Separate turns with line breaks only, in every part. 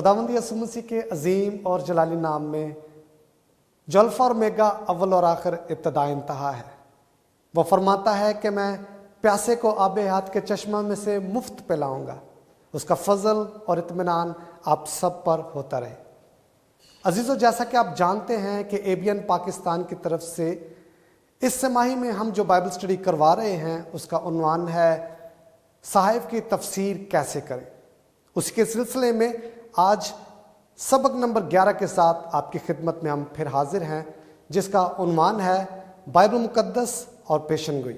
खुदावंद यीशु मसीह के अजीम और जलाली नाम में जो अल्फा और मेगा अव्वल और आखिर इब्तदा इंतहा है, वो फरमाता है कि मैं प्यासे को आबे हयात के चश्मा में से मुफ्त पिलाऊंगा। उसका फजल और इत्मीनान आप सब पर होता रहे। अजीज़ों, जैसा कि आप जानते हैं कि एबीएन पाकिस्तान की तरफ से इस समाही में हम जो बाइबल स्टडी करवा रहे हैं उसका उन्वान है साहिब की तफसीर कैसे करें। उसी के सिलसिले में आज सबक नंबर 11 के साथ आपकी खिदमत में हम फिर हाजिर हैं, जिसका उन्वान है बाइबल मुकद्दस और पेशन गोई।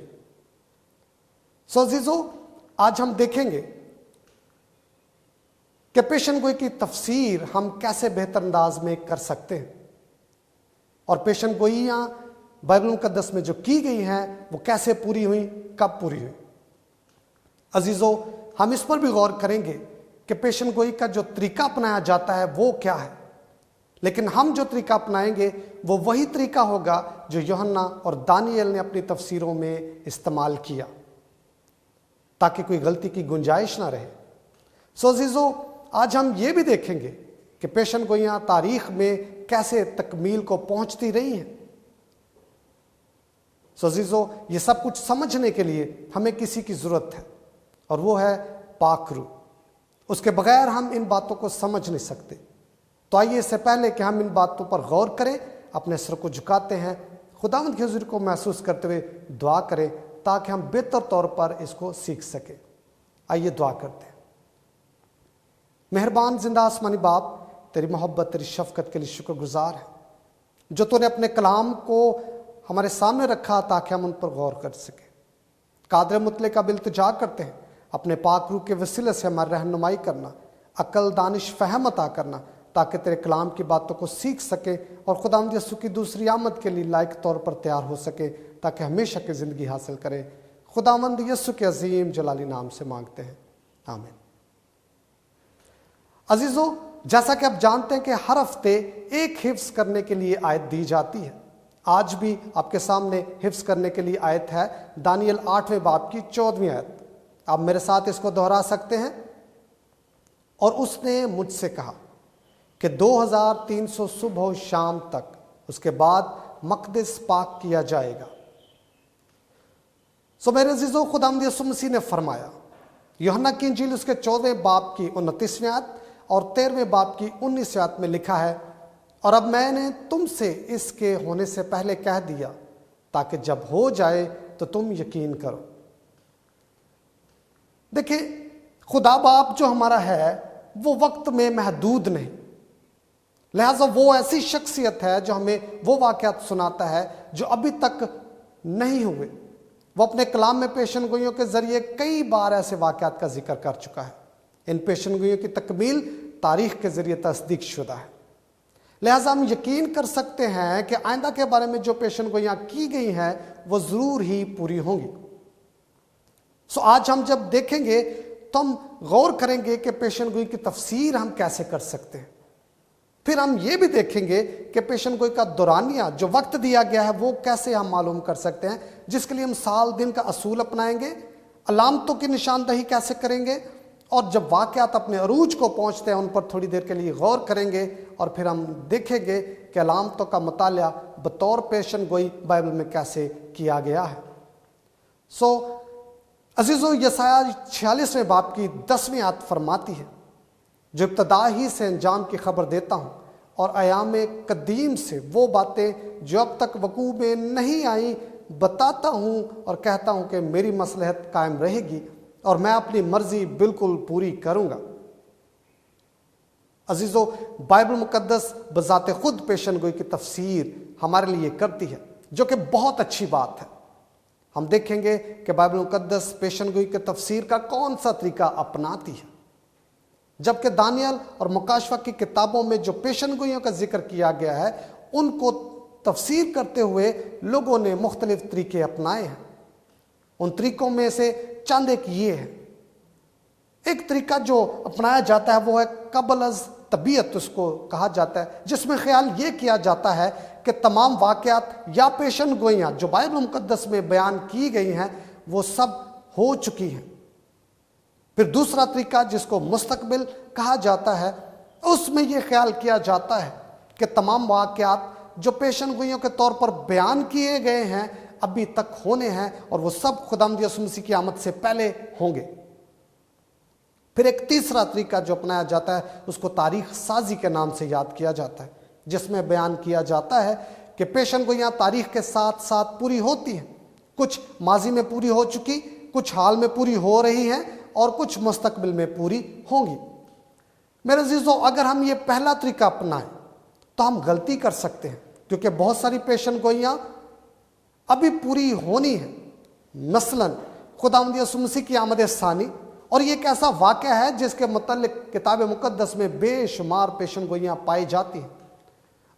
अजीज़ों, आज हम देखेंगे कि पेशन गोई की तफसीर हम कैसे बेहतर अंदाज में कर सकते हैं और पेशन गोइयाँ बाइबल मुकद्दस में जो की गई हैं वो कैसे पूरी हुई, कब पूरी हुई। अजीज़ों, हम इस पर भी गौर करेंगे कि पेशन गोई का जो तरीका अपनाया जाता है वो क्या है, लेकिन हम जो तरीका अपनाएंगे वो वही तरीका होगा जो यूहन्ना और दानियल ने अपनी तफसीरों में इस्तेमाल किया, ताकि कोई गलती की गुंजाइश ना रहे। अजीज़ों, आज हम ये भी देखेंगे कि पेशन गोइयाँ तारीख में कैसे तकमील को पहुंचती रही हैं। अजीज़ों, ये सब कुछ समझने के लिए हमें किसी की ज़रूरत है और वो है पाक रूह। उसके बगैर हम इन बातों को समझ नहीं सकते। तो आइए, इससे पहले कि हम इन बातों पर गौर करें, अपने सर को झुकाते हैं, खुदावंद के हुजूर को महसूस करते हुए दुआ करें ताकि हम बेहतर तौर पर इसको सीख सकें। आइए दुआ करते हैं। मेहरबान जिंदा आसमानी बाप, तेरी मोहब्बत, तेरी शफकत के लिए शुक्रगुजार है जो तूने अपने कलाम को हमारे सामने रखा ताकि हम उन पर गौर कर सकें। कादर मुतले का इल्तिजा करते हैं, अपने पाक रूह के वसीले से हमारी रहनुमाई करना, अकल, दानिश, फहम अता करना, ताकि तेरे कलाम की बातों को सीख सके और खुदावंद यीशु की दूसरी आमद के लिए लायक तौर पर तैयार हो सके, ताकि हमेशा की ज़िंदगी हासिल करे। खुदावंद यीशु के अजीम जलाली नाम से मांगते हैं, आमीन। अजीज़ों, जैसा कि आप जानते हैं कि हर हफ्ते एक हिफ्स करने के लिए आयत दी जाती है। आज भी आपके सामने हिफ्स करने के लिए आयत है दानियल 8वें बाब की 14वीं आयत। आप मेरे साथ इसको दोहरा सकते हैं। और उसने मुझसे कहा कि 2300 सुबह शाम तक उसके बाद मकदस पाक किया जाएगा। मेरे अजीज़ों, खुदावंद यीशु मसीह ने फरमाया, यूहन्ना की इंजील उसके 14वें बाब की 29वीं आयत और 13वें बाब की 19वीं आयत में लिखा है, और अब मैंने तुमसे इसके होने से पहले कह दिया ताकि जब हो जाए तो तुम यकीन करो। देखिए, खुदा बाप जो हमारा है वो वक्त में महदूद नहीं, लिहाजा वो ऐसी शख्सियत है जो हमें वो वाक़यात सुनाता है जो अभी तक नहीं हुए। वो अपने कलाम में पेशन गोइयों के जरिए कई बार ऐसे वाक़यात का जिक्र कर चुका है। इन पेशन गोइयों की तकमील तारीख के जरिए तस्दीक शुदा है, लिहाजा हम यकीन कर सकते हैं कि आइंदा के बारे में जो पेशन गोइयाँ की गई हैं वो ज़रूर ही पूरी होंगी। आज हम जब देखेंगे तो हम गौर करेंगे कि पेशन गोई की तफसीर हम कैसे कर सकते हैं। फिर हम ये भी देखेंगे कि पेशन गोई का दौरानिया जो वक्त दिया गया है वो कैसे हम मालूम कर सकते हैं, जिसके लिए हम साल दिन का असूल अपनाएंगे, अलामतों की निशानदही कैसे करेंगे, और जब वाक़यात अपने अरूज को पहुँचते हैं उन पर थोड़ी देर के लिए गौर करेंगे, और फिर हम देखेंगे कि अलामतों का मुताला बतौर पेशन गोई बाइबल में कैसे किया गया है। अजीज़ों, यसाया 46वें बाब की 10वीं आयत फरमाती है, जो इब्तदा ही से अंजाम की खबर देता हूँ और अयाम कदीम से वो बातें जो अब तक वकू में नहीं आई बताता हूँ और कहता हूँ कि मेरी मसलहत कायम रहेगी और मैं अपनी मर्जी बिल्कुल पूरी करूँगा। अजीज़ों, बाइबल मुकद्दस बज़ाते खुद पेशन गोई की तफसीर हमारे लिए करती है, जो कि बहुत अच्छी बात है। हम देखेंगे कि बाइबल मुकद्दस पेशन गोई के तफसीर का कौन सा तरीका अपनाती है, जबकि दानियल और मुकाशवा की किताबों में जो पेशन गोइयों का जिक्र किया गया है उनको तफसीर करते हुए लोगों ने मुख्तलिफ तरीके अपनाए हैं। उन तरीकों में से चंद एक ये है। एक तरीका जो अपनाया जाता है वो है कबल अज़ तबीयत, उसको कहा जाता है, जिसमें ख्याल ये किया जाता है कि तमाम वाक़यात या पेशन गोइयाँ जो बाइबल मुकद्दस में बयान की गई हैं वो सब हो चुकी हैं। फिर दूसरा तरीका जिसको मुस्तकबिल कहा जाता है, उसमें यह ख्याल किया जाता है कि तमाम वाक़यात जो पेशन गोइयों के तौर पर बयान किए गए हैं अभी तक होने हैं और वो सब खुदावंद यीशु मसीह की आमद से पहले होंगे। फिर एक तीसरा तरीका जो अपनाया जाता है उसको तारीख साजी के नाम से याद किया जाता है, जिसमें बयान किया जाता है कि पेशन गोइयां तारीख के साथ साथ पूरी होती हैं। कुछ माजी में पूरी हो चुकी, कुछ हाल में पूरी हो रही हैं और कुछ मुस्तकबिल में पूरी होंगी। मेरे अजीजों, अगर हम ये पहला तरीका अपनाएं तो हम गलती कर सकते हैं, क्योंकि बहुत सारी पेशन गोइयां अभी पूरी होनी है। मसलन खुदावंद यीशु मसीह की आमद सानी, और ये एक ऐसा वाक़या है जिसके मुतल्लिक किताब मुक़द्दस में बेशुमार पेशन गोइयां पाई जाती हैं।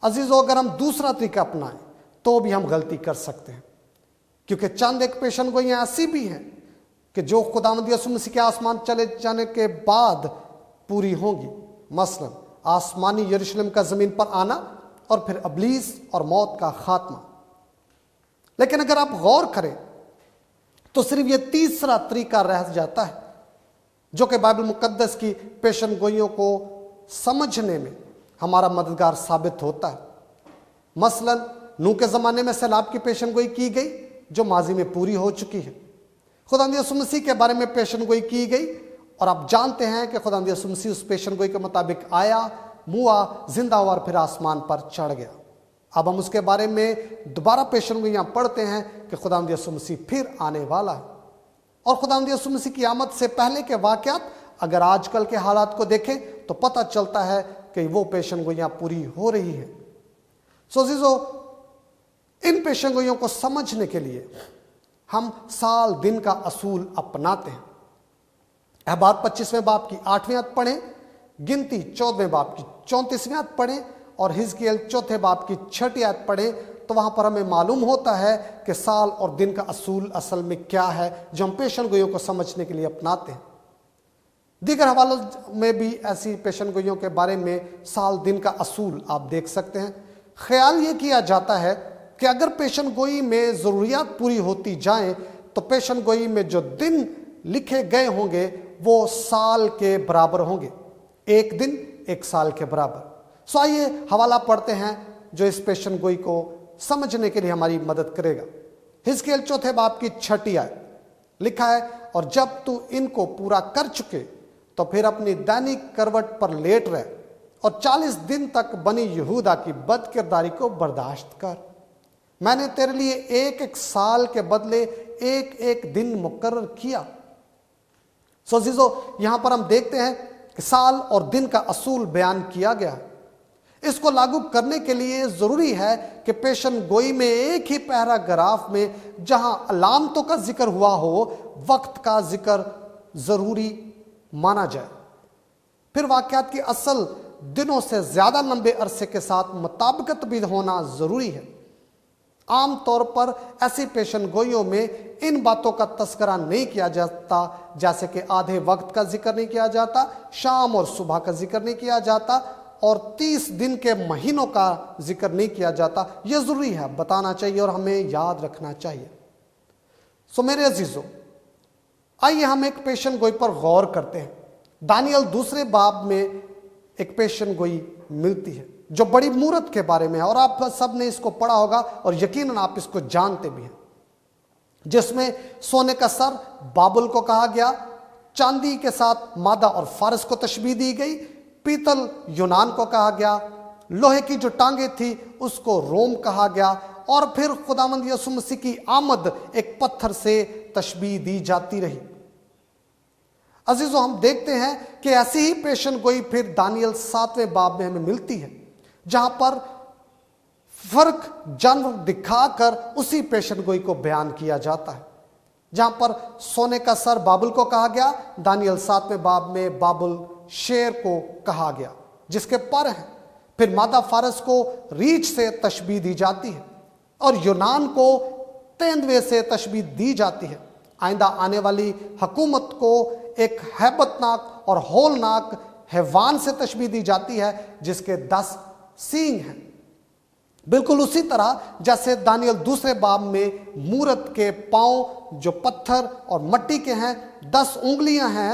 अजीजों, अगर हम दूसरा तरीका अपनाएं तो भी हम गलती कर सकते हैं, क्योंकि चंद एक पेशन गोइयां ऐसी भी हैं कि जो खुदावंद यीशु मसीह के आसमान चले जाने के बाद पूरी होंगी। मसलन आसमानी यरूशलेम का ज़मीन पर आना और फिर इब्लीस और मौत का खात्मा। लेकिन अगर आप गौर करें तो सिर्फ ये तीसरा तरीका रह जाता है जो कि बाइबल मुकद्दस की पेशन गोइयों को समझने में हमारा मददगार साबित होता है। मसलन नूह के ज़माने में सैलाब की पेशन गोई की गई जो माजी में पूरी हो चुकी है। खुदावंद यीशु मसीह के बारे में पेशन गोई की गई और आप जानते हैं कि खुदावंद यीशु मसीह उस पेशन गोई के मुताबिक आया, मुआ, जिंदा हुआ और फिर आसमान पर चढ़ गया। अब हम उसके बारे में दोबारा पेशन गोइयां पढ़ते हैं कि खुदावंद यीशु मसीह फिर आने वाला है। और खुदावंद यीशु मसीह की आमद से पहले के वाक़यात अगर आजकल के हालात को देखें तो पता चलता है कि वो पेशन गोइयां पूरी हो रही हैं। सो अजीजों, इन पेशन गोइयों को समझने के लिए हम साल दिन का असूल अपनाते हैं। अहबार 25वें बाब की 8वीं आयत पढ़ें, गिनती 14वें बाब की 34वीं आयत पढ़ें और हिजकिय्याल 4थे बाब की 6ठी आयत पढ़ें तो वहां पर हमें मालूम होता है कि साल और दिन का असूल असल में क्या है जो हम पेशन गोइयों को समझने के लिए अपनाते हैं। दीगर हवालों में भी ऐसी पेशन गोइयों के बारे में साल दिन का असूल आप देख सकते हैं। ख्याल ये किया जाता है कि अगर पेशन गोई में ज़रूरियात पूरी होती जाएं तो पेशन गोई में जो दिन लिखे गए होंगे वो साल के बराबर होंगे, एक दिन एक साल के बराबर। सो आइए हवाला पढ़ते हैं जो इस पेशन गोई को समझने के लिए हमारी मदद करेगा। हिजकिय्याल 4थे बाब की 6ठी आयत लिखा है, और जब तू इनको पूरा कर चुके तो फिर अपनी दैनिक करवट पर लेट रह और 40 दिन तक बनी यहूदा की बदकिरदारी को बर्दाश्त कर। मैंने तेरे लिए एक एक साल के बदले एक एक दिन मुकर्रर किया। सो अजीजों, यहां पर हम देखते हैं कि साल और दिन का असूल बयान किया गया है। इसको लागू करने के लिए जरूरी है कि पेशन गोई में एक ही पैराग्राफ में जहां अलामतों का जिक्र हुआ हो, वक्त का जिक्र जरूरी माना जाए। फिर वाकयात की असल दिनों से ज्यादा लंबे अरसे के साथ मुताबिकत भी होना जरूरी है। आम तौर पर ऐसी पेशन गोइयों में इन बातों का तस्करा नहीं किया जाता, जैसे कि आधे वक्त का जिक्र नहीं किया जाता, शाम और सुबह का जिक्र नहीं किया जाता और 30 दिन के महीनों का जिक्र नहीं किया जाता। यह जरूरी है, बताना चाहिए और हमें याद रखना चाहिए। सो मेरे अजीजों, आइए हम एक पेशन गोई पर गौर करते हैं। दानियल 2 बाब में एक पेशन गोई मिलती है जो बड़ी मूरत के बारे में है और आप सब ने इसको पढ़ा होगा और यकीनन आप इसको जानते भी हैं, जिसमें सोने का सर बाबुल को कहा गया, चांदी के साथ मादा और फारस को तशबीह दी गई, पीतल यूनान को कहा गया, लोहे की जो टांगे थी उसको रोम कहा गया और फिर खुदावंद यीशु मसीह की आमद एक पत्थर से तशबीह दी जाती रही। अजीजों, हम देखते हैं कि ऐसी ही पेशन गोई फिर दानियल 7वें बाब में हमें मिलती है, जहां पर फर्क जानवर दिखाकर उसी पेशन गोई को बयान किया जाता है। जहां पर सोने का सर बाबुल को कहा गया, दानियल 7वें बाब में बाबुल शेर को कहा गया जिसके पर हैं। फिर मादा फारस को रीछ से तशबीह दी जाती है और यूनान को तेंदुए से तशबीह दी जाती है। आइंदा आने वाली हुकूमत को एक हैबतनाक और होलनाक हैवान से तशबीह दी जाती है जिसके 10 सींग हैं। बिल्कुल उसी तरह जैसे दानियल 2 बाब में मूरत के पांव जो पत्थर और मट्टी के हैं, 10 उंगलियां हैं,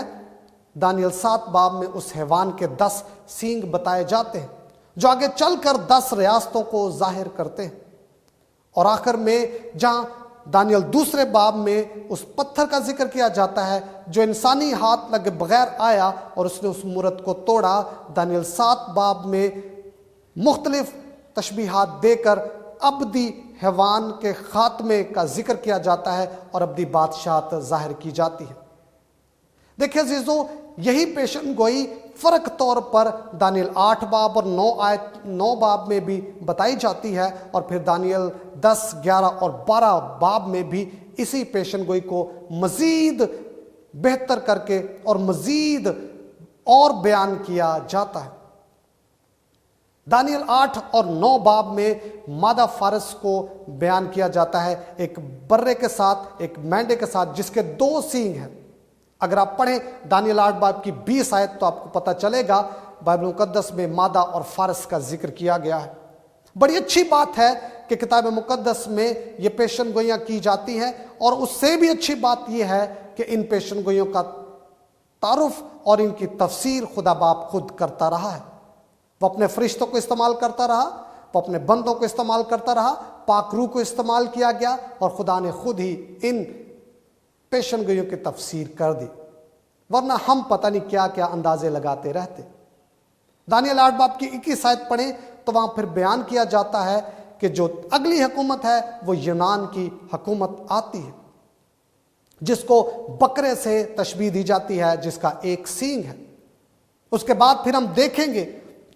दानियल 7 बाब में उस हैवान के 10 सींग बताए जाते हैं जो आगे चलकर 10 रियासतों को जाहिर करते हैं। और आखिर में जहां दानियल 2 बाब में उस पत्थर का जिक्र किया जाता है जो इंसानी हाथ लगे बगैर आया और उसने उस मूरत को तोड़ा, दानियल 7 बाब में मुख्तलिफ तशबीहात देकर अब्दी हैवान के खात्मे का जिक्र किया जाता है और अब्दी बादशाहत जाहिर की जाती है। देखिए अजीजों, यही पेशन गोई फर्क तौर पर दानियल 8 बाब और 9 बाब में भी बताई जाती है और फिर दानियल 10, 11 और 12 बाब में भी इसी पेशन गोई को मजीद बेहतर करके और मजीद और बयान किया जाता है। दानियल 8 और 9 बाब में मादा फारस को बयान किया जाता है, एक बर्रे के साथ, एक मेंढे के साथ जिसके 2 सींग हैं। अगर आप पढ़ें दानियल 8 बाब की 20 आयत तो आपको पता चलेगा बाइबल मुकद्दस में मादा और फारस का जिक्र किया गया है। बड़ी अच्छी बात है कि किताब मुकद्दस में ये पेशन गोइयां की जाती हैं और उससे भी अच्छी बात यह है कि इन पेशन गोइयों का तारुफ और इनकी तफसीर खुदा बाप खुद करता रहा है। वो अपने फरिश्तों को इस्तेमाल करता रहा, वो अपने बंदों को इस्तेमाल करता रहा, पाक रूह को इस्तेमाल किया गया और खुदा ने खुद ही इन पेशन गोइयों की तफसीर कर दी, वरना हम पता नहीं क्या क्या अंदाजे लगाते रहते। दानियल 8 बाब की 21 आयत पढ़ें तो वहां फिर बयान किया जाता है कि जो अगली हुकूमत है वो यूनान की हुकूमत आती है जिसको बकरे से तशबीह दी जाती है जिसका 1 सींग है। उसके बाद फिर हम देखेंगे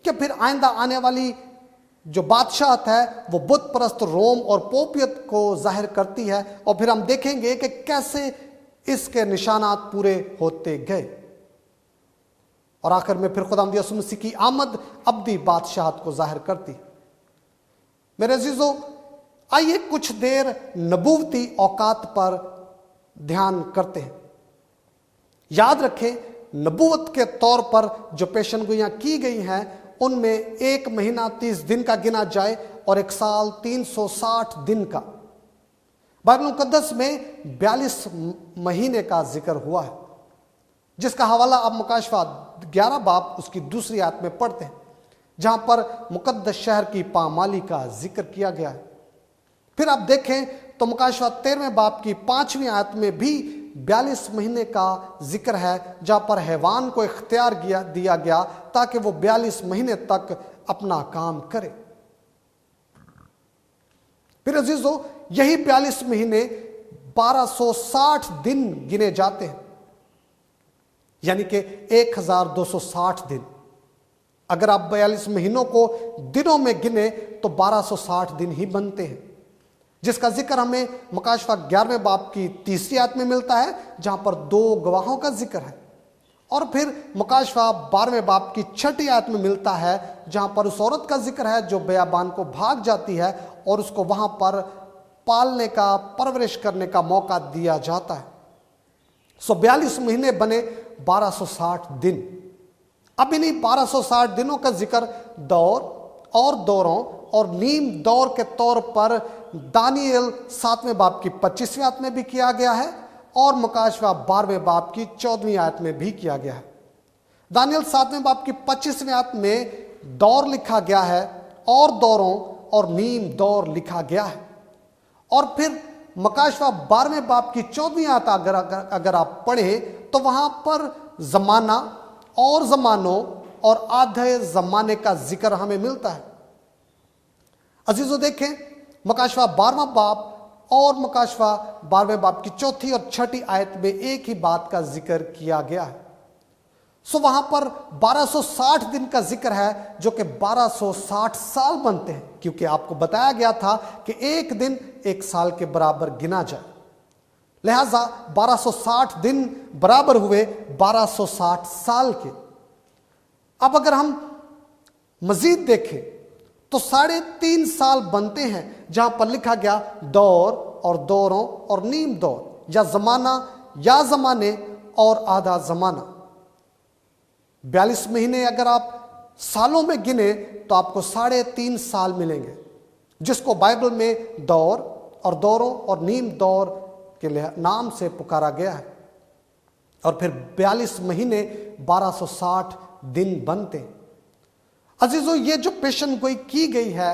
कि फिर आइंदा आने वाली जो बादशाहत है वो बुत परस्त रोम और पोपियत को जाहिर करती है और फिर हम देखेंगे कि कैसे इसके निशानात पूरे होते गए और आखिर में फिर खुदावंद यीशु मसीह की आमद अब्दी बादशाहत को जाहिर करती है। मेरे अजीजों, आइए कुछ देर नबूवती औकात पर ध्यान करते हैं। याद रखें, नबूवत के तौर पर जो पेशन गोइयां की गई हैं उनमें 1 महीना 30 दिन का गिना जाए और 1 साल 360 दिन का। बाइबल मुकद्दस में 42 महीने का जिक्र हुआ है जिसका हवाला आप मुकाशवा 11 बाब उसकी 2 आयत में पढ़ते हैं जहां पर मुकद्दस शहर की पामाली का जिक्र किया गया है। फिर आप देखें तो मुकाशवा 13वें बाब की 5वीं आयत में भी 42 महीने का जिक्र है जहां पर हैवान को इख्तियार दिया गया ताकि वो 42 महीने तक अपना काम करे। फिर अजीजों, यही 42 महीने 1260 दिन गिने जाते हैं, यानी कि 1260 दिन। अगर आप 42 महीनों को दिनों में गिने तो 1260 दिन ही बनते हैं, जिसका जिक्र हमें मुकाशवा 11वें बाब की 3री आयत में मिलता है जहां पर 2 गवाहों का जिक्र है और फिर मुकाशवा 12वें बाब की 6ठी आयत में मिलता है जहां पर उस औरत का जिक्र है जो बयाबान को भाग जाती है और उसको वहां पर पालने का, परवरिश करने का मौका दिया जाता है। 42 महीने बने 1260 दिन। अब इन्हीं 1260 दिनों का जिक्र दौर और दौरों और नीम दौर के तौर पर दानियल 7वें बाब की 25वीं आयत में भी किया गया है और मुकाशवा 12वें बाब की 14वीं आयत में भी किया गया है। दानियल 7वें बाब की 25वीं आयत में दौर लिखा गया है और दौरों और नीम दौर लिखा गया है और फिर मुकाशवा 12वें बाब की 14वीं आयत अगर आप पढ़ें तो वहां पर जमाना और जमानों और आधे जमाने का जिक्र हमें मिलता है। अजीजों देखें, मुकाशवा 12वां बाब और मुकाशवा 12वें बाब की 4थी और 6ठी आयत में एक ही बात का जिक्र किया गया है। सो वहां पर 1260 दिन का जिक्र है जो कि 1260 साल बनते हैं, क्योंकि आपको बताया गया था कि एक दिन 1 साल के बराबर गिना जाए, लिहाजा 1260 दिन बराबर हुए 1260 साल के। अब अगर हम मजीद देखें तो 3.5 साल बनते हैं जहां पर लिखा गया दौर और दौरों और नीम दौर, या जमाना या जमाने और आधा जमाना। 42 महीने अगर आप सालों में गिने तो आपको 3.5 साल मिलेंगे, जिसको बाइबल में दौर और दौरों और नीम दौर के नाम से पुकारा गया है। और फिर 42 महीने 1260 दिन बनते हैं। अजीजों, ये जो पेशन गोई की गई है,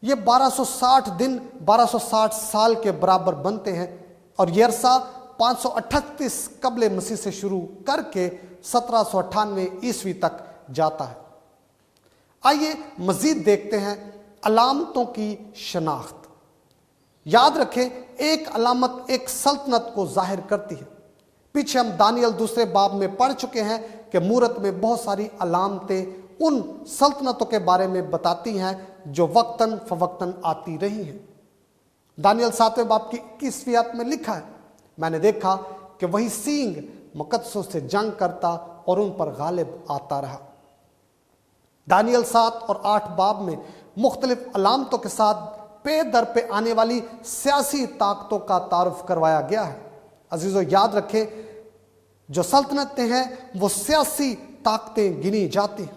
ये 1260 दिन 1260 साल के बराबर बनते हैं, और ये अरसा 538 कबले मसीह से शुरू करके 1798 ईस्वी तक जाता है। आइए मजीद देखते हैं अलामतों की शनाख्त। याद रखें, एक अलामत एक सल्तनत को जाहिर करती है। पीछे हम दानियल दूसरे बाब में पढ़ चुके हैं कि मूरत में बहुत सारी अलामतें उन सल्तनतों के बारे में बताती हैं जो वक्तन फवक्तन आती रही हैं। दानियल 7वें बाब की 21वीं आयत में लिखा है, मैंने देखा कि वही सींग मुकद्दसों से जंग करता और उन पर गालिब आता रहा। दानियल 7 और 8 बाब में मुख्तलिफ अलामतों के साथ पे दर पे आने वाली सियासी ताकतों का तारुफ करवाया गया है। अजीजों, याद रखें, जो सल्तनतें हैं वो सियासी ताकतें गिनी जाती हैं।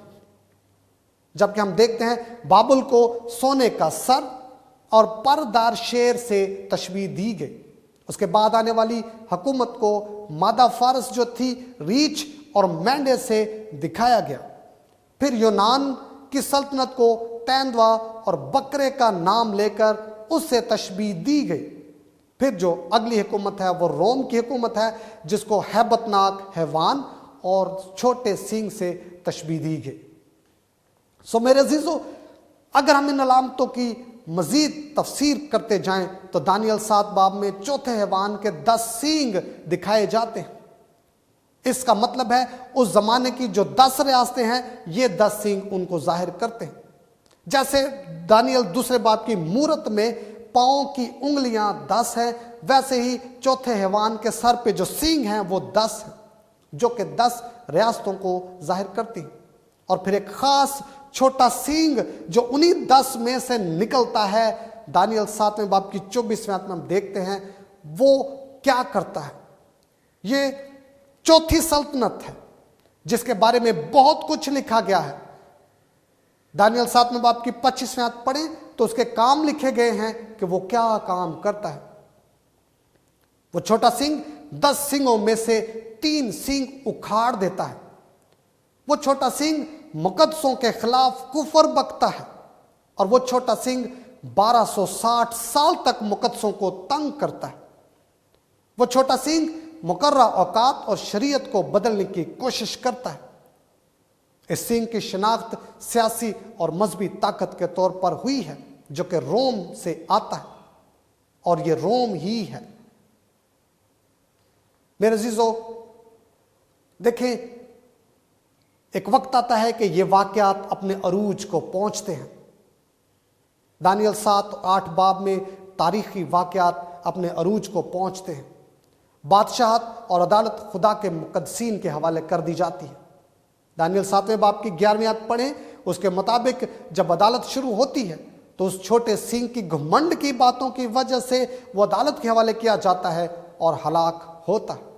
जबकि हम देखते हैं बाबुल को सोने का सर और परदार शेर से तशबीह दी गई। उसके बाद आने वाली हुकूमत को मादा फारस जो थी रीछ और मेंढे से दिखाया गया। फिर यूनान की सल्तनत को तेंदुआ और बकरे का नाम लेकर उससे तशबीह दी गई। फिर जो अगली हुकूमत है वो रोम की हुकूमत है, जिसको हैबतनाक हैवान और छोटे सींग से तशबीह दी गई। सो मेरे अजीजों, अगर हम इन अलामतों की मजीद तफसीर करते जाएं तो दानियल 7 बाब में चौथे हैवान के 10 सींग दिखाए जाते हैं। इसका मतलब है उस जमाने की जो 10 रियासतें हैं, ये 10 सींग उनको जाहिर करते हैं। जैसे दानियल दूसरे बाब की मूरत में पांव की उंगलियां 10 हैं, वैसे ही चौथे हैवान के सर पे जो सींग हैं वो 10 हैं, जो कि 10 रियासतों को जाहिर करती हैं। और फिर एक खास छोटा सींग जो उन्हीं 10 में से निकलता है, दानियल 7वें बाब की 24वें आयत में हम देखते हैं वो क्या करता है। ये चौथी सल्तनत है जिसके बारे में बहुत कुछ लिखा गया है। दानियल 7वें बाब की 25वें आयत पढ़ें तो उसके काम लिखे गए हैं कि वो क्या काम करता है। वो छोटा सींग 10 सींगों में से 3 सींग उखाड़ देता है। वो छोटा सींग मुकद्दसों के खिलाफ कुफर बकता है, और वो छोटा सींग 1260 साल तक मुकद्दसों को तंग करता है। वो छोटा सींग मुकर्रा औकात और शरीयत को बदलने की कोशिश करता है। इस सींग की शनाख्त सियासी और मजहबी ताकत के तौर पर हुई है, जो कि रोम से आता है, और ये रोम ही है। मेरे अजीजों, देखें, एक वक्त आता है कि ये वाकयात अपने अरूज को पहुंचते हैं। दानियल 7 और 8 बाब में तारीखी वाकयात अपने अरूज को पहुंचते हैं। बादशाहत और अदालत खुदा के मुकद्दसीन के हवाले कर दी जाती है। दानियल 7वें बाब की 11वीं आयत पढ़ें, उसके मुताबिक जब अदालत शुरू होती है तो उस छोटे सींग की घमंड की बातों की वजह से वो अदालत के हवाले किया जाता है और हलाक होता है।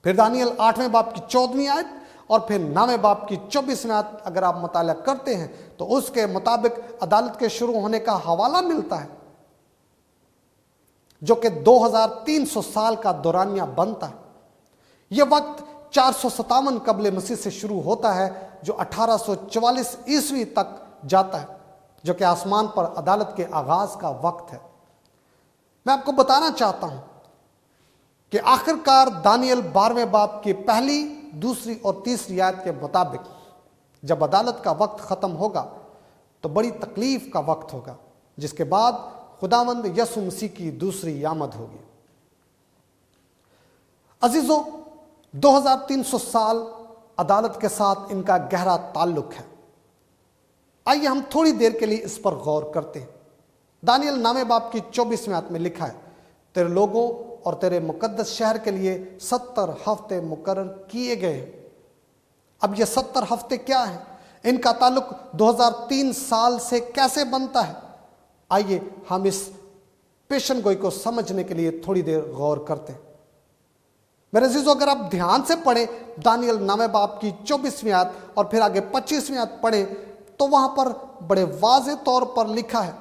फिर दानियल 8वें बाब की 14वीं आयत और फिर 9वें बाब की 24वीं आयत अगर आप मुताला करते हैं तो उसके मुताबिक अदालत के शुरू होने का हवाला मिलता है, जो कि 2300 साल का दौरानिया बनता है। यह वक्त 457 कबले मसीह से शुरू होता है, जो 1844 ईस्वी तक जाता है, जो कि आसमान पर अदालत के आगाज का वक्त है। मैं आपको बताना चाहता हूं कि आखिरकार दानियल 12वें बाब की पहली, दूसरी और तीसरी आयत के मुताबिक जब अदालत का वक्त खत्म होगा तो बड़ी तकलीफ का वक्त होगा, जिसके बाद खुदावंद यसु मसीह की दूसरी आमद होगी। अजीजों, 2300 साल अदालत के साथ इनका गहरा ताल्लुक है। आइए हम थोड़ी देर के लिए इस पर गौर करते हैं। दानियल 9वें बाब की 24वीं आयत में लिखा है, तेरे लोगों और तेरे मुकद्दस शहर के लिए 70 हफ्ते मुकर्रर किए गए हैं। अब ये 70 हफ्ते क्या हैं? इनका ताल्लुक 2003 साल से कैसे बनता है? आइए हम इस पेशन गोई को समझने के लिए थोड़ी देर गौर करते हैं। मेरे अजीजों, अगर आप ध्यान से पढ़ें दानियल 9वें बाब की 24वीं आयत और फिर आगे 25वीं आयत पढ़ें तो वहां पर बड़े वाज़ेह तौर पर लिखा है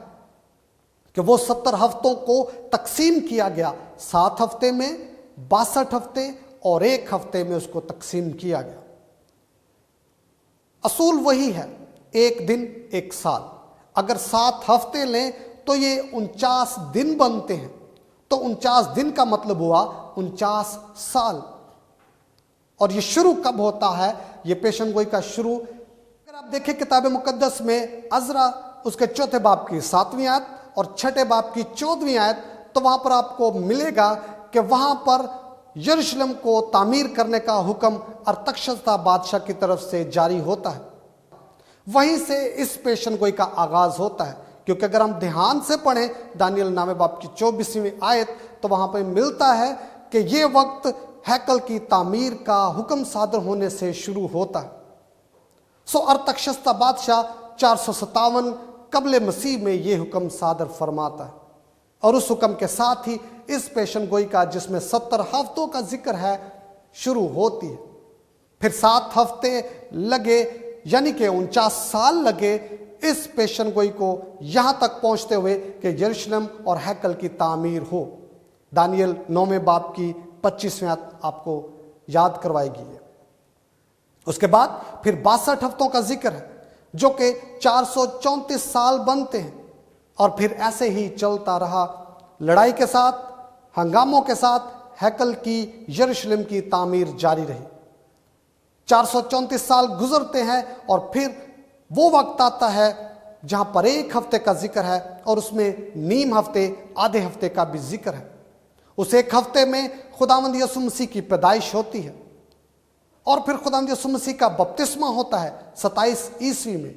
कि वो 70 हफ्तों को तकसीम किया गया। 7 हफ्ते में 62 हफ्ते और 1 हफ्ते में उसको तकसीम किया गया। असूल वही है, 1 दिन 1 साल। अगर 7 हफ्ते लें तो ये 49 दिन बनते हैं, तो 49 दिन का मतलब हुआ 49 साल। और ये शुरू कब होता है? ये पेशन गोई का शुरू, अगर आप देखें किताब मुकद्दस में अज़रा उसके 4थे बाब की 7वीं आयत और 6ठे बाब की 14वीं आयत, तो वहां पर आपको मिलेगा कि वहां पर यरूशलेम को तामीर करने का हुक्म अरतक्षस्ता बादशाह की तरफ से जारी होता है। वहीं से इस पेशन गोई का आगाज होता है, क्योंकि अगर हम ध्यान से पढ़ें दानियल नामे बाब की 24वीं आयत, तो वहां पर मिलता है कि ये वक्त हैकल की तामीर का हुक्म सादर होने से शुरू होता है। सो अरतक्षस्ता बादशाह 457 कबले मसीह में यह हुक्म सादर फरमाता है, और उस हुक्म के साथ ही इस पेशन गोई का, जिसमें 70 हफ्तों का जिक्र है, शुरू होती है। फिर 7 हफ्ते लगे, यानी कि 49 साल लगे इस पेशन गोई को यहां तक पहुंचते हुए कि यरूशलेम और हैकल की तामीर हो। दानियल 9वें बाब की 25वीं आयत आपको याद करवाएगी। उसके बाद फिर 62 हफ्तों का जिक्र है, जो कि 434 साल बनते हैं, और फिर ऐसे ही चलता रहा। लड़ाई के साथ, हंगामों के साथ हैकल की, यरूशलेम की तामीर जारी रही। 434 साल गुजरते हैं और फिर वो वक्त आता है जहां पर 1 हफ्ते का जिक्र है, और उसमें नीम हफ्ते, आधे हफ्ते का भी जिक्र है। उस 1 हफ्ते में खुदावंद यीशु मसीह की पैदाइश होती है, और फिर खुदावंद यीशु मसीह का बपतिस्मा होता है 27 ईस्वी में।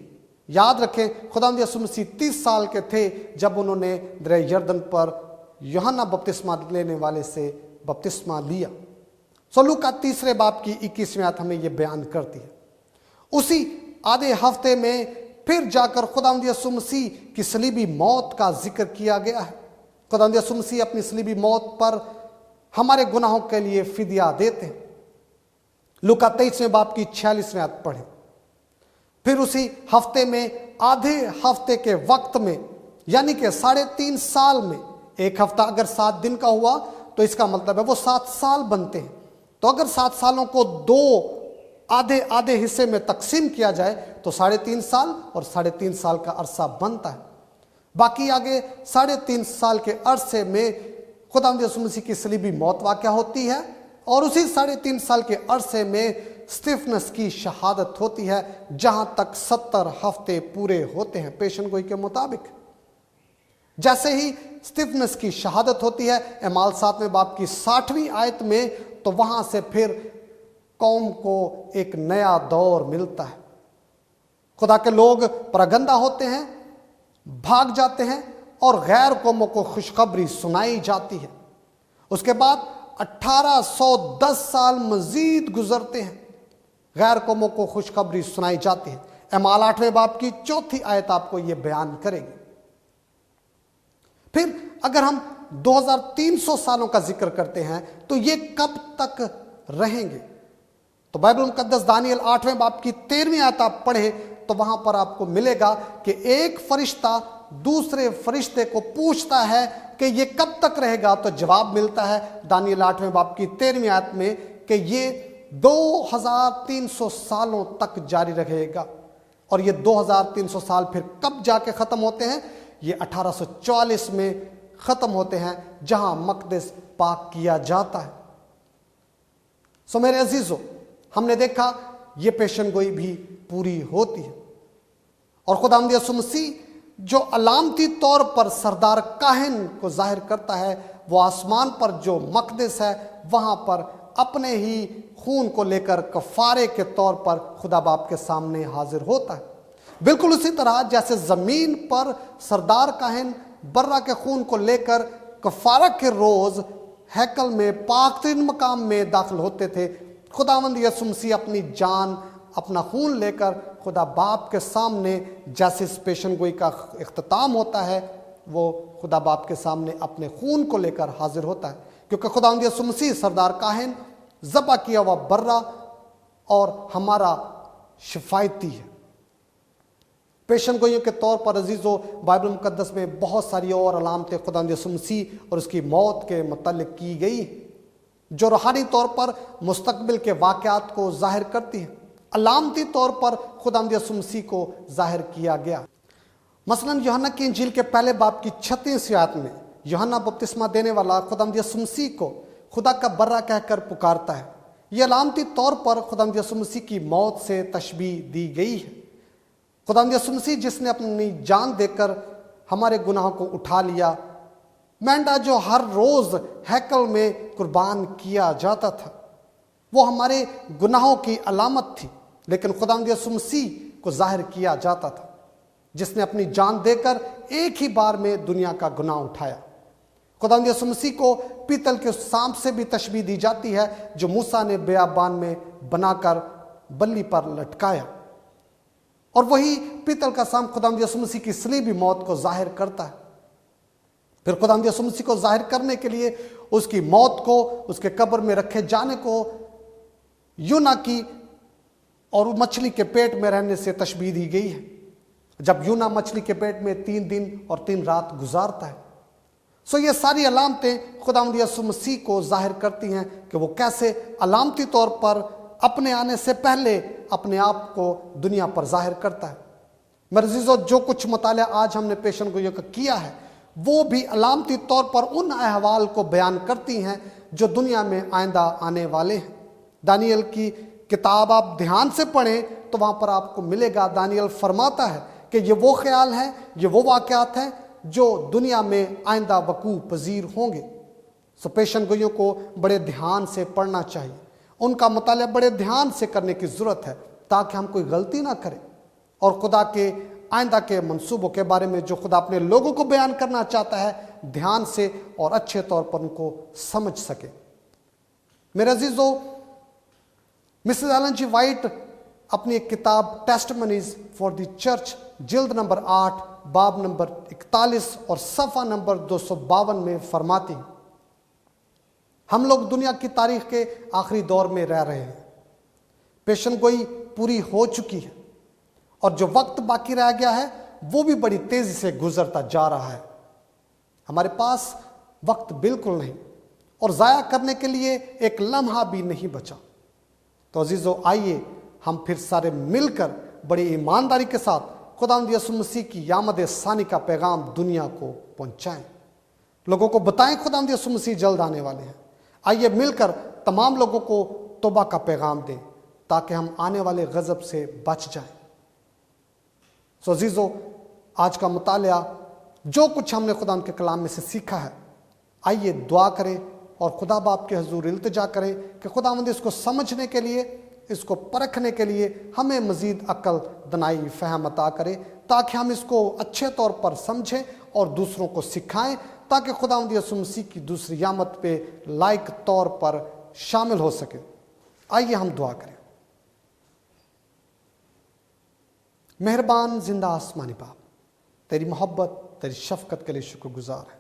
याद रखें, खुदावंद यीशु मसीह 30 साल के थे जब उन्होंने दरिया यरदन पर यूहन्ना बपतिस्मा लेने वाले से बपतिस्मा लिया। लूका 3 बाब की 21वीं आयत हमें यह बयान करती है। उसी आधे हफ्ते में फिर जाकर खुदावंद यीशु मसीह की सलीबी मौत का जिक्र किया गया है। खुदावंद यीशु मसीह अपनी सलीबी मौत पर हमारे गुनाहों के लिए फिदिया देते हैं। लूका 23वें बाब की 46वीं आयत पढ़ें। फिर उसी हफ्ते में, आधे हफ्ते के वक्त में, यानी कि 3.5 साल में, 1 हफ्ता अगर 7 दिन का हुआ तो इसका मतलब है वो 7 साल बनते हैं। तो अगर 7 सालों को 2 आधे आधे हिस्से में तकसीम किया जाए तो 3.5 साल और 3.5 साल का अरसा बनता है। बाकी आगे 3.5 साल के अरसे में खुदावंद यीशु मसीह की सलीबी मौत वाक़या होती है, और उसी 3.5 साल के अरसे में स्तिफनस की शहादत होती है, जहां तक 70 हफ्ते पूरे होते हैं पेशन गोई के मुताबिक। जैसे ही स्तिफनस की शहादत होती है एमाल 7वें बाब की 60वीं आयत में, तो वहां से फिर कौम को एक नया दौर मिलता है। खुदा के लोग परगंदा होते हैं, भाग जाते हैं, और गैर कौमों को खुशखबरी सुनाई जाती है। उसके बाद 1810 साल मजीद गुजरते हैं, गैर कौमों को खुशखबरी सुनाई जाती है। एमाल 8वें बाब की 4थी आयत आपको यह बयान करेगी। फिर अगर हम 2300 सालों का जिक्र करते हैं तो ये कब तक रहेंगे? तो बाइबल मुकद्दस दानियल 8वें बाब की 13वीं आयत आप पढ़े तो वहां पर आपको मिलेगा कि एक फरिश्ता दूसरे फरिश्ते को पूछता है कि ये कब तक रहेगा। तो जवाब मिलता है दानियल 8वें बाब की 13वीं आयत में कि ये 2300 सालों तक जारी रहेगा। और ये 2300 साल फिर कब जाके ख़त्म होते हैं? ये 1844 में ख़त्म होते हैं, जहां मक़दिस पाक किया जाता है। सो मेरे अजीज़ों, हमने देखा ये पेशन गोई भी पूरी होती है, और खुदावंद यीशु मसीह जो अलामती तौर पर सरदार काहिन को जाहिर करता है, वो आसमान पर जो मक़दिस है वहाँ पर अपने ही खून को लेकर कफ़ारे के तौर पर खुदा बाप के सामने हाजिर होता है। बिल्कुल उसी तरह जैसे ज़मीन पर सरदार काहिन बर्रा के खून को लेकर कफ़ारा के रोज़ हैकल में पाक-तरीन मकाम में दाखिल होते थे, खुदावंद यीशु मसीह अपनी जान, अपना खून लेकर खुदा बाप के सामने जैसे इस पेशन गोई का इख्तिताम होता है, वो खुदा बाप के सामने अपने खून को लेकर हाजिर होता है, क्योंकि खुदावंद यीशु मसीह सरदार काहिन, ज़बा किया हुआ बर्रा और हमारा शिफायती है। पेशन गोइयों के तौर पर अजीज़ों, बाइबल मुकद्दस में बहुत सारी और अलामतें खुदावंद यीशु मसीह और उसकी मौत के मुतल्लिक़ की गई। जो रूहानी तौर पर मुस्तकबिल के वाक़यात को जाहिर करती हैं। अलामती तौर पर खुदावंद यीशु मसीह को जाहिर किया गया। मसलन यूहन्ना की इंजील के पहले बाब की 36वीं आयत में यूहन्ना बपतिस्मा देने वाला खुदावंद यीशु मसीह को खुदा का बर्रा कहकर पुकारता है। यह अलामती तौर पर खुदावंद यीशु मसीह की मौत से तशबीह दी गई है। खुदावंद यीशु मसीह जिसने अपनी जान देकर हमारे गुनाहों को उठा लिया, मेंढा जो हर रोज हैकल में कुर्बान किया जाता था, वो हमारे गुनाहों की अलामत थी, लेकिन खुदावंद यीशु मसीह को जाहिर किया जाता था जिसने अपनी जान देकर एक ही बार में दुनिया का गुनाह उठाया। खुदावंद यीशु मसीह को पीतल के सांप से भी तशबीह दी जाती है जो मूसा ने बियाबान में बनाकर बल्ली पर लटकाया, और वही पीतल का सांप खुदावंद यीशु मसीह की सलीबी मौत को जाहिर करता है। फिर खुदावंद यीशु मसीह को जाहिर करने के लिए उसकी मौत को, उसके कब्र में रखे जाने को यूना की और मछली के पेट में रहने से तशबीह दी गई है। जब यूना मछली के पेट में 3 दिन और 3 रात गुजारता है, सो ये सारी अलामतें खुदावंद यीशु मसीह को जाहिर करती हैं कि वो कैसे अलामती तौर पर अपने आने से पहले अपने आप को दुनिया पर जाहिर करता है। मेरे अज़ीज़ों, जो कुछ मुताला आज हमने पेशन गोइयों का किया है वो भी अलामती तौर पर उन अहवाल को बयान करती हैं जो दुनिया में आइंदा आने वाले हैं। दानियल की किताब आप ध्यान से पढ़ें तो वहाँ पर आपको मिलेगा, दानियल फरमाता है कि ये वो ख्याल हैं, ये वो वाक़यात हैं जो दुनिया में आइंदा वकू पजीर होंगे। सो पेशन गोइयों को बड़े ध्यान से पढ़ना चाहिए, उनका मुताला बड़े ध्यान से करने की ज़रूरत है ताकि हम कोई गलती ना करें और खुदा के आइंदा के मंसूबों के बारे में जो खुदा अपने लोगों को बयान करना चाहता है ध्यान से और अच्छे तौर पर उनको समझ सके। मेरे अजीजों, मिसेस एलन जी वाइट अपनी एक किताब टेस्टिमनीज फॉर द चर्च जिल्द नंबर 8 बाब नंबर 41 और सफ़ा नंबर 252 में फरमाती, हम लोग दुनिया की तारीख के आखिरी दौर में रह रहे हैं। पेशन गोई पूरी हो चुकी है और जो वक्त बाकी रह गया है वो भी बड़ी तेजी से गुजरता जा रहा है। हमारे पास वक्त बिल्कुल नहीं और ज़ाया करने के लिए एक लम्हा भी नहीं बचा। तो अजीज़ों, आइए हम फिर सारे मिलकर बड़ी ईमानदारी के साथ खुदावंद यीशु मसीह की यामद सानी का पैगाम दुनिया को पहुंचाएं, लोगों को बताएं खुदावंद यीशु मसीह जल्द आने वाले हैं। आइए मिलकर तमाम लोगों को तौबा का पैगाम दें ताकि हम आने वाले गज़ब से बच जाएं। सो अजीज़ों, आज का मुतालिया जो कुछ हमने खुदा के कलाम में से सीखा है, आइए दुआ करें और खुदा बाप के हजूर इल्तिजा करें कि खुदावंद इसको समझने के लिए, इसको परखने के लिए हमें मज़ीद अक्ल, दनाई, फ़हम अता करे ताकि हम इसको अच्छे तौर पर समझें और दूसरों को सिखाएं ताकि खुदावंद यीशु मसीह की दूसरी यामत पे लायक तौर पर शामिल हो सके। आइए हम दुआ करें। मेहरबान जिंदा आसमानी बाप, तेरी मोहब्बत, तेरी शफ़क़त के लिए शुक्रगुजार है।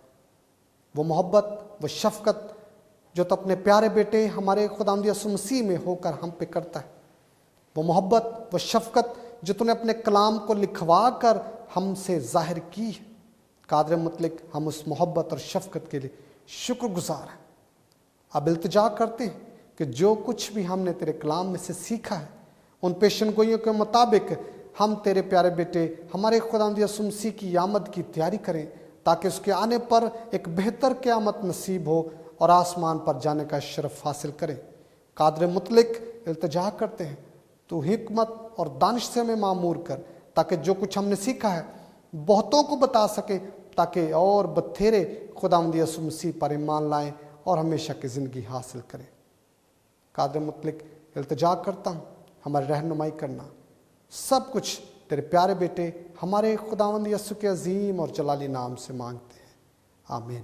वो मोहब्बत, वो शफ़क़त जो तो अपने प्यारे बेटे हमारे खुदावंद यीशु मसीह में होकर हम पे करता है, वो मोहब्बत, वो शफ़क़त जो तूने अपने कलाम को लिखवा कर हमसे ज़ाहिर की है। कादर मुतलक, हम उस मोहब्बत और शफ़क़त के लिए शुक्रगुजार हैं। अब इल्तिजा करते हैं कि जो कुछ भी हमने तेरे कलाम में से सीखा है उन पेशन गोइयों के मुताबिक हम तेरे प्यारे बेटे हमारे खुदावंद यीशु मसीह की आमद की तैयारी करें ताकि उसके आने पर एक बेहतर क़यामत नसीब हो और आसमान पर जाने का शरफ हासिल करें। कादर मुतलक, इल्तिजा करते हैं तू हिकमत और दानिश से हमें मामूर कर ताकि जो कुछ हमने सीखा है बहुतों को बता सके ताकि और बथेरे खुदावंद यीशु मसीह पर ईमान लाएं और हमेशा की ज़िंदगी हासिल करें। कादर मुतलक, इल्तिजा करता हूँ हमारी रहनुमाई करना। सब कुछ तेरे प्यारे बेटे हमारे खुदावंद यीशु के अजीम और जलाली नाम से मांगते हैं, आमीन।